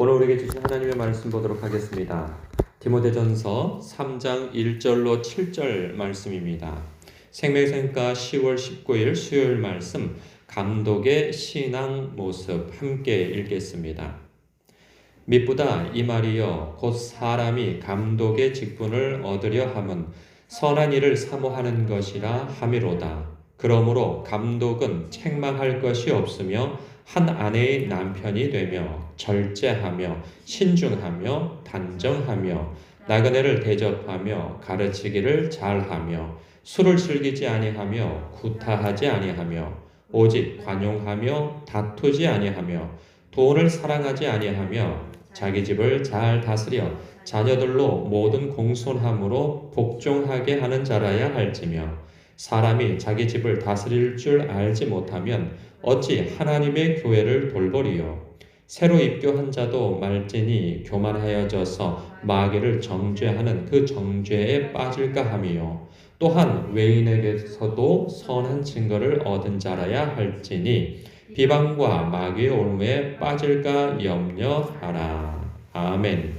오늘 우리에게 주신 하나님의 말씀 보도록 하겠습니다. 디모데전서 3장 1절로 7절 말씀입니다. 생명샘과 10월 19일 수요일 말씀 감독의 신앙 모습 함께 읽겠습니다. mit보다 이 말이여 곧 사람이 감독의 직분을 얻으려 함은 선한 일을 사모하는 것이라 함이로다. 그러므로 감독은 책망할 것이 없으며 한 아내의 남편이 되며 절제하며 신중하며 단정하며 나그네를 대접하며 가르치기를 잘하며 술을 즐기지 아니하며 구타하지 아니하며 오직 관용하며 다투지 아니하며 돈을 사랑하지 아니하며 자기 집을 잘 다스려 자녀들로 모든 공손함으로 복종하게 하는 자라야 할지며 사람이 자기 집을 다스릴 줄 알지 못하면 어찌 하나님의 교회를 돌보리요. 새로 입교한 자도 말지니 교만하여져서 마귀를 정죄하는 그 정죄에 빠질까 함이요. 또한 외인에게서도 선한 증거를 얻은 자라야 할지니 비방과 마귀의 올무에 빠질까 염려하라. 아멘.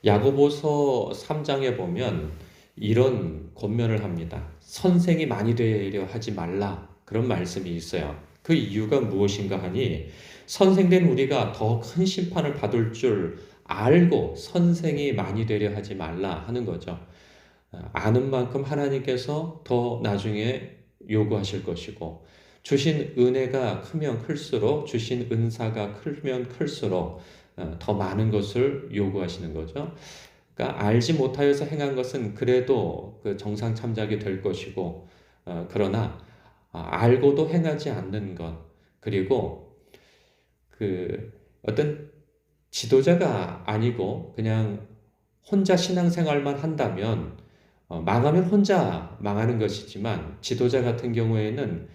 야고보서 3장에 보면 이런 권면을 합니다. 선생이 많이 되려 하지 말라. 그런 말씀이 있어요. 그 이유가 무엇인가 하니 선생된 우리가 더 큰 심판을 받을 줄 알고 선생이 많이 되려 하지 말라 하는 거죠. 아는 만큼 하나님께서 더 나중에 요구하실 것이고 주신 은혜가 크면 클수록 주신 은사가 크면 클수록 더 많은 것을 요구하시는 거죠. 그러니까 알지 못하여서 행한 것은 그래도 그 정상 참작이 될 것이고 그러나 알고도 행하지 않는 것 그리고 그 어떤 지도자가 아니고 그냥 혼자 신앙생활만 한다면 망하면 혼자 망하는 것이지만 지도자 같은 경우에는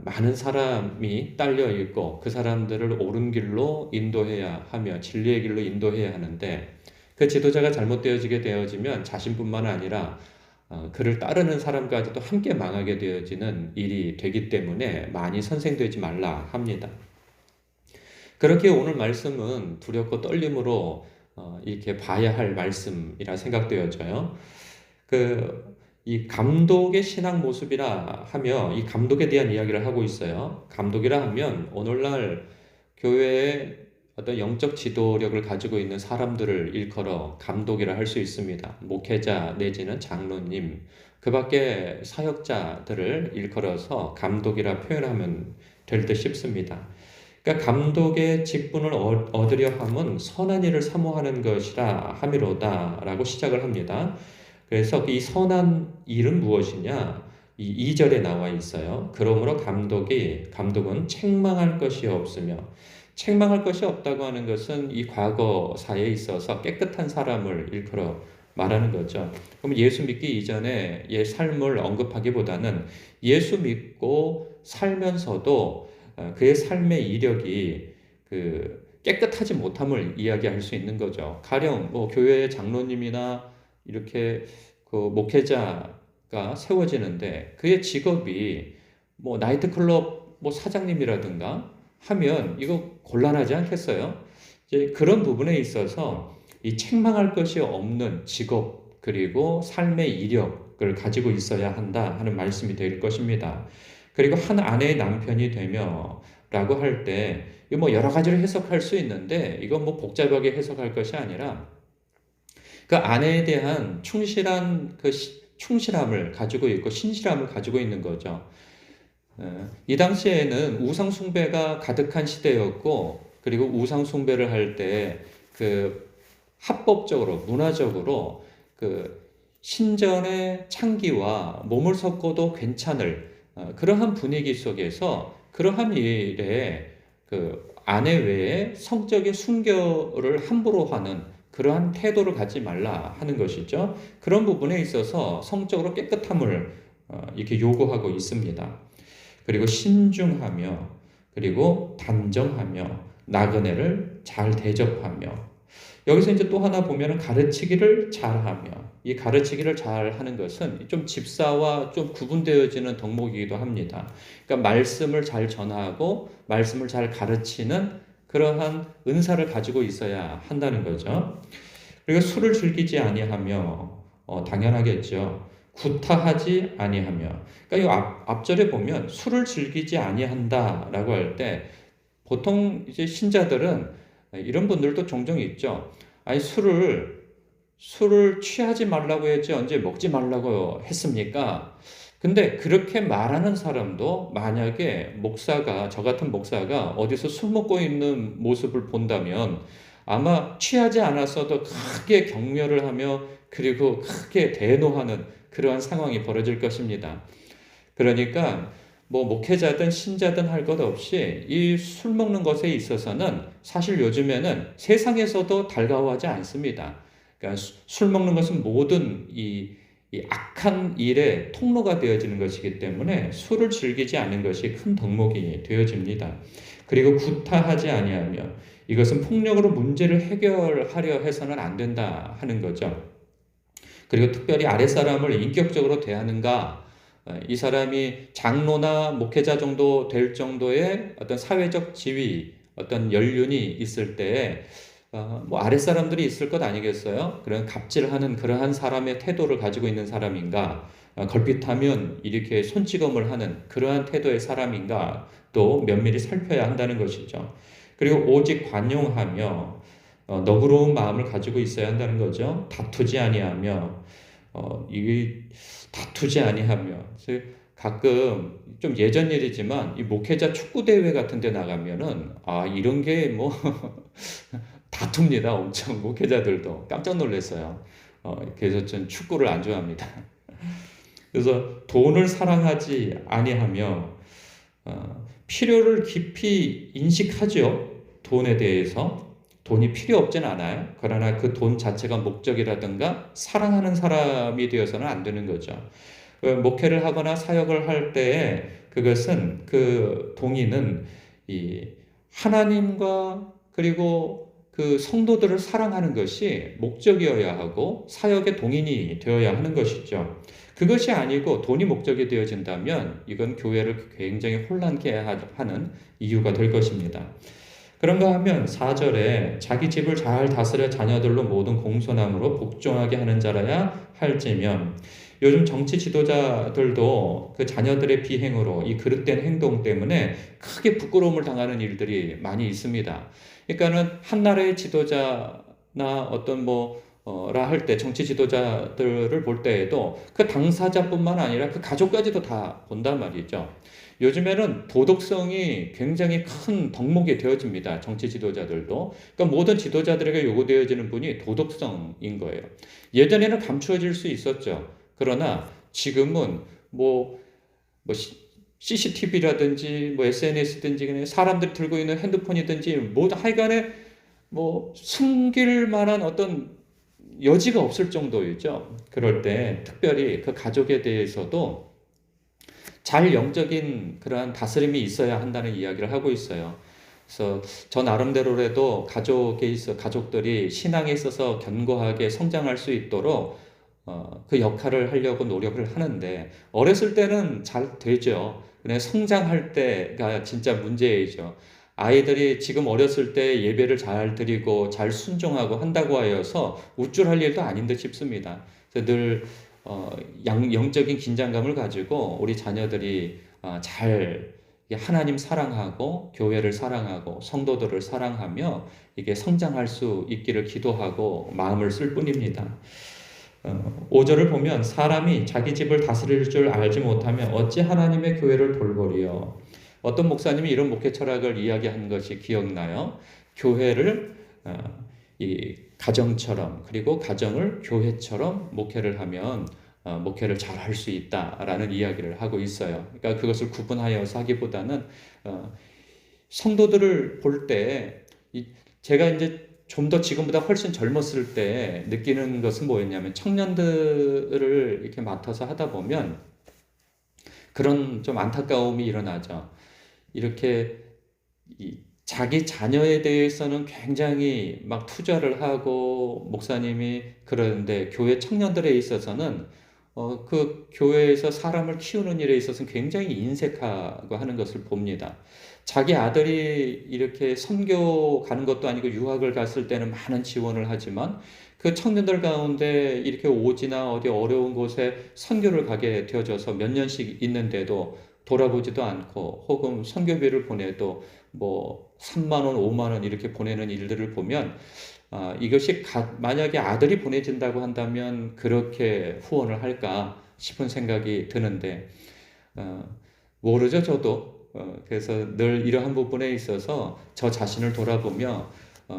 많은 사람이 딸려 있고 그 사람들을 옳은 길로 인도해야 하며 진리의 길로 인도해야 하는데 그 지도자가 잘못되어지게 되어지면 자신뿐만 아니라 그를 따르는 사람까지도 함께 망하게 되어지는 일이 되기 때문에 많이 선생되지 말라 합니다. 그렇게 오늘 말씀은 두렵고 떨림으로 이렇게 봐야 할 말씀이라 생각되어져요. 이 감독의 신앙 모습이라 하며 이 감독에 대한 이야기를 하고 있어요. 감독이라 하면 오늘날 교회에 어떤 영적 지도력을 가지고 있는 사람들을 일컬어 감독이라 할 수 있습니다. 목회자 내지는 장로님, 그 밖에 사역자들을 일컬어서 감독이라 표현하면 될 듯 싶습니다. 그러니까 감독의 직분을 얻으려 함은 선한 일을 사모하는 것이라 함이로다 라고 시작을 합니다. 그래서 이 선한 일은 무엇이냐? 이 2절에 나와 있어요. 그러므로 감독은 책망할 것이 없으며 책망할 것이 없다고 하는 것은 이 과거사에 있어서 깨끗한 사람을 일컬어 말하는 거죠. 그럼 예수 믿기 이전에 옛 삶을 언급하기보다는 예수 믿고 살면서도 그의 삶의 이력이 깨끗하지 못함을 이야기할 수 있는 거죠. 가령 교회의 장로님이나 이렇게 그 목회자가 세워지는데 그의 직업이 나이트클럽 사장님이라든가 하면 이거 곤란하지 않겠어요? 이제 그런 부분에 있어서 이 책망할 것이 없는 직업 그리고 삶의 이력을 가지고 있어야 한다 하는 말씀이 될 것입니다. 그리고 한 아내의 남편이 되며 라고 할 때 여러 가지로 해석할 수 있는데 이건 복잡하게 해석할 것이 아니라 그 아내에 대한 충실한 충실함을 가지고 있고 신실함을 가지고 있는 거죠. 이 당시에는 우상 숭배가 가득한 시대였고 그리고 우상 숭배를 할 때 합법적으로 문화적으로 신전의 창기와 몸을 섞어도 괜찮을 그러한 분위기 속에서 그러한 일에 아내 외에 성적인 순결을 함부로 하는 그러한 태도를 갖지 말라 하는 것이죠. 그런 부분에 있어서 성적으로 깨끗함을 이렇게 요구하고 있습니다. 그리고 신중하며 그리고 단정하며 나그네를 잘 대접하며 여기서 이제 또 하나 보면은 가르치기를 잘하며 이 가르치기를 잘하는 것은 좀 집사와 좀 구분되어지는 덕목이기도 합니다. 그러니까 말씀을 잘 전하고 말씀을 잘 가르치는 그러한 은사를 가지고 있어야 한다는 거죠. 그리고 술을 즐기지 아니하며 당연하겠죠. 구타하지 아니하며. 그러니까 이 앞절에 보면 술을 즐기지 아니한다라고 할 때 보통 이제 신자들은 이런 분들도 종종 있죠. 아니 술을 취하지 말라고 했지 언제 먹지 말라고 했습니까? 근데 그렇게 말하는 사람도 만약에 저 같은 목사가 어디서 술 먹고 있는 모습을 본다면 아마 취하지 않았어도 크게 격려를 하며 그리고 크게 대노하는 그러한 상황이 벌어질 것입니다. 그러니까 뭐 목회자든 신자든 할 것 없이 이 술 먹는 것에 있어서는 사실 요즘에는 세상에서도 달가워하지 않습니다. 그러니까 술 먹는 것은 모든 이 악한 일의 통로가 되어지는 것이기 때문에 술을 즐기지 않는 것이 큰 덕목이 되어집니다. 그리고 구타하지 아니하며 이것은 폭력으로 문제를 해결하려 해서는 안 된다 하는 거죠. 그리고 특별히 아랫사람을 인격적으로 대하는가, 이 사람이 장로나 목회자 정도 될 정도의 어떤 사회적 지위, 어떤 연륜이 있을 때에 뭐 아랫사람들이 있을 것 아니겠어요? 그런 갑질하는 그러한 사람의 태도를 가지고 있는 사람인가, 걸핏하면 이렇게 손찌검을 하는 그러한 태도의 사람인가 또 면밀히 살펴야 한다는 것이죠. 그리고 오직 관용하며 너그러운 마음을 가지고 있어야 한다는 거죠. 다투지 아니하며 이 다투지 아니하며 가끔 좀 예전 일이지만 이 목회자 축구 대회 같은 데 나가면은 이런 게 뭐 다툽니다. 엄청 목회자들도 깜짝 놀랐어요. 그래서 전 축구를 안 좋아합니다. 그래서 돈을 사랑하지 아니하며 필요를 깊이 인식하죠. 돈에 대해서. 돈이 필요 없진 않아요. 그러나 그 돈 자체가 목적이라든가 사랑하는 사람이 되어서는 안 되는 거죠. 목회를 하거나 사역을 할 때에 그것은 그 동의는 이 하나님과 그리고 그 성도들을 사랑하는 것이 목적이어야 하고 사역의 동인이 되어야 하는 것이죠. 그것이 아니고 돈이 목적이 되어진다면 이건 교회를 굉장히 혼란케 하는 이유가 될 것입니다. 그런가 하면 4절에 자기 집을 잘 다스려 자녀들로 모든 공손함으로 복종하게 하는 자라야 할지면 요즘 정치 지도자들도 그 자녀들의 비행으로 이 그릇된 행동 때문에 크게 부끄러움을 당하는 일들이 많이 있습니다. 그러니까는 한 나라의 지도자나 어떤 라 할 때 정치 지도자들을 볼 때에도 그 당사자뿐만 아니라 그 가족까지도 다 본단 말이죠. 요즘에는 도덕성이 굉장히 큰 덕목이 되어집니다. 정치 지도자들도. 그러니까 모든 지도자들에게 요구되어지는 분이 도덕성인 거예요. 예전에는 감추어질 수 있었죠. 그러나 지금은 CCTV라든지 SNS든지 그냥 사람들이 들고 있는 핸드폰이든지 하여간에 숨길 만한 어떤 여지가 없을 정도이죠. 그럴 때 특별히 그 가족에 대해서도 잘 영적인 그러한 다스림이 있어야 한다는 이야기를 하고 있어요. 그래서 저 나름대로라도 가족들이 신앙에 있어서 견고하게 성장할 수 있도록 그 역할을 하려고 노력을 하는데 어렸을 때는 잘 되죠. 근데 성장할 때가 진짜 문제이죠. 아이들이 지금 어렸을 때 예배를 잘 드리고 잘 순종하고 한다고 하여서 우쭐할 일도 아닌 듯 싶습니다. 그래서 늘 영적인 긴장감을 가지고 우리 자녀들이 잘 하나님 사랑하고 교회를 사랑하고 성도들을 사랑하며 이게 성장할 수 있기를 기도하고 마음을 쓸 뿐입니다. 5절을 보면 사람이 자기 집을 다스릴 줄 알지 못하면 어찌 하나님의 교회를 돌보리요. 어떤 목사님이 이런 목회 철학을 이야기한 것이 기억나요? 교회를 이 가정처럼 그리고 가정을 교회처럼 목회를 하면 목회를 잘 할 수 있다라는 이야기를 하고 있어요. 그러니까 그것을 구분하여서 하기보다는 성도들을 볼 때 제가 이제 좀 더 지금보다 훨씬 젊었을 때 느끼는 것은 뭐였냐면 청년들을 이렇게 맡아서 하다 보면 그런 좀 안타까움이 일어나죠. 이렇게 자기 자녀에 대해서는 굉장히 막 투자를 하고 목사님이 그러는데 교회 청년들에 있어서는 그 교회에서 사람을 키우는 일에 있어서는 굉장히 인색하고 하는 것을 봅니다. 자기 아들이 이렇게 선교 가는 것도 아니고 유학을 갔을 때는 많은 지원을 하지만 그 청년들 가운데 이렇게 오지나 어디 어려운 곳에 선교를 가게 되어져서 몇 년씩 있는데도 돌아보지도 않고 혹은 선교비를 보내도 뭐 3만 원, 5만 원 이렇게 보내는 일들을 보면 이것이 만약에 아들이 보내진다고 한다면 그렇게 후원을 할까 싶은 생각이 드는데 어, 모르죠 저도. 그래서 늘 이러한 부분에 있어서 저 자신을 돌아보며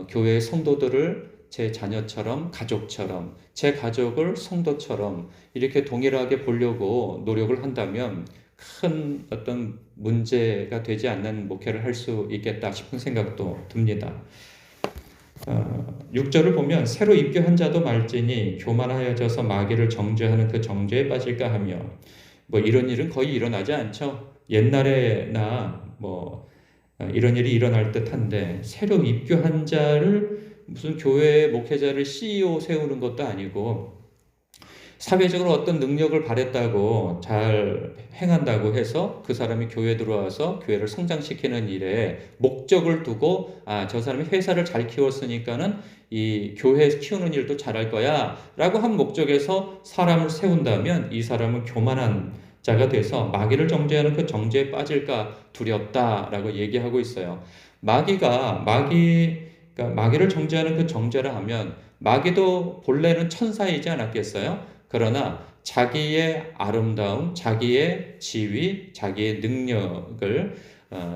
교회의 성도들을 제 자녀처럼 가족처럼 제 가족을 성도처럼 이렇게 동일하게 보려고 노력을 한다면 큰 어떤 문제가 되지 않는 목회를 할 수 있겠다 싶은 생각도 듭니다. 6절을 보면 새로 입교한 자도 말지니 교만하여져서 마귀를 정죄하는 그 정죄에 빠질까 하며 뭐 이런 일은 거의 일어나지 않죠. 옛날에나 뭐 이런 일이 일어날 듯한데 새로 입교한 자를 무슨 교회 목회자를 CEO 세우는 것도 아니고 사회적으로 어떤 능력을 발했다고 잘 행한다고 해서 그 사람이 교회에 들어와서 교회를 성장시키는 일에 목적을 두고 저 사람이 회사를 잘 키웠으니까는 이 교회 키우는 일도 잘할 거야 라고 한 목적에서 사람을 세운다면 이 사람은 교만한 자가 돼서 마귀를 정죄하는 그 정죄에 빠질까 두렵다라고 얘기하고 있어요. 그러니까 마귀를 정죄하는 그 정죄를 하면 마귀도 본래는 천사이지 않았겠어요? 그러나 자기의 아름다움, 자기의 지위, 자기의 능력을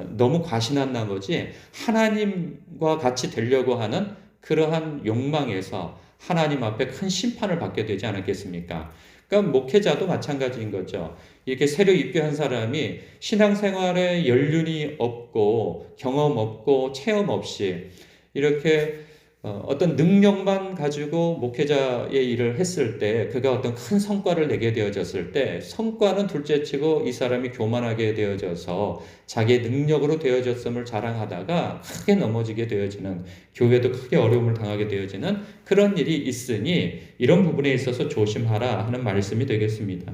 너무 과신한 나머지 하나님과 같이 되려고 하는 그러한 욕망에서 하나님 앞에 큰 심판을 받게 되지 않았겠습니까? 그러니까 목회자도 마찬가지인 거죠. 이렇게 새로 입교한 사람이 신앙생활에 연륜이 없고 경험 없고 체험 없이 이렇게 어떤 능력만 가지고 목회자의 일을 했을 때 그가 어떤 큰 성과를 내게 되어졌을 때 성과는 둘째치고 이 사람이 교만하게 되어져서 자기의 능력으로 되어졌음을 자랑하다가 크게 넘어지게 되어지는 교회도 크게 어려움을 당하게 되어지는 그런 일이 있으니 이런 부분에 있어서 조심하라 하는 말씀이 되겠습니다.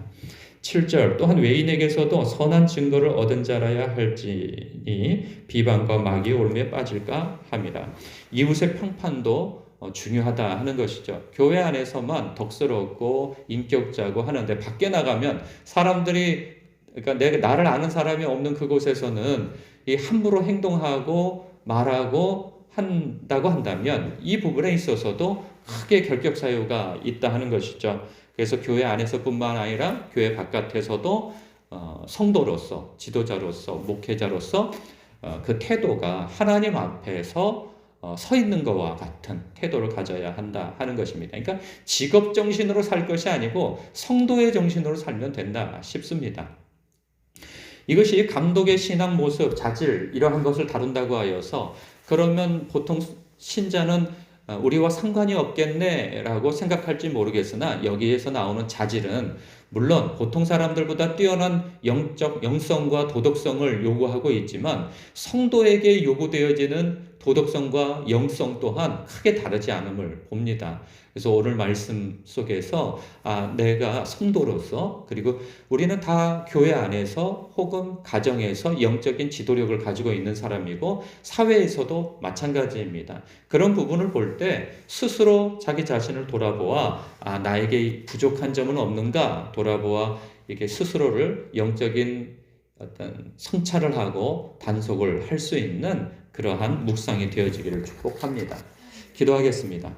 7절 또한 외인에게서도 선한 증거를 얻은 자라야 할지니 비방과 마귀의 올무에 빠질까 함이라. 이웃의 평판도 중요하다 하는 것이죠. 교회 안에서만 덕스럽고 인격자고 하는데 밖에 나가면 사람들이 그러니까 나를 아는 사람이 없는 그곳에서는 이 함부로 행동하고 말하고 한다고 한다면 이 부분에 있어서도 크게 결격 사유가 있다 하는 것이죠. 그래서 교회 안에서뿐만 아니라 교회 바깥에서도 성도로서, 지도자로서, 목회자로서 그 태도가 하나님 앞에서 서 있는 것과 같은 태도를 가져야 한다 하는 것입니다. 그러니까 직업 정신으로 살 것이 아니고 성도의 정신으로 살면 된다 싶습니다. 이것이 감독의 신앙 모습, 자질 이러한 것을 다룬다고 하여서 그러면 보통 신자는 우리와 상관이 없겠네라고 생각할지 모르겠으나 여기에서 나오는 자질은 물론 보통 사람들보다 뛰어난 영성과 도덕성을 요구하고 있지만 성도에게 요구되어지는 도덕성과 영성 또한 크게 다르지 않음을 봅니다. 그래서 오늘 말씀 속에서 내가 성도로서 그리고 우리는 다 교회 안에서 혹은 가정에서 영적인 지도력을 가지고 있는 사람이고 사회에서도 마찬가지입니다. 그런 부분을 볼 때 스스로 자기 자신을 돌아보아 나에게 부족한 점은 없는가 돌아보아 이렇게 스스로를 영적인 어떤 성찰을 하고 단속을 할 수 있는 그러한 묵상이 되어지기를 축복합니다. 기도하겠습니다.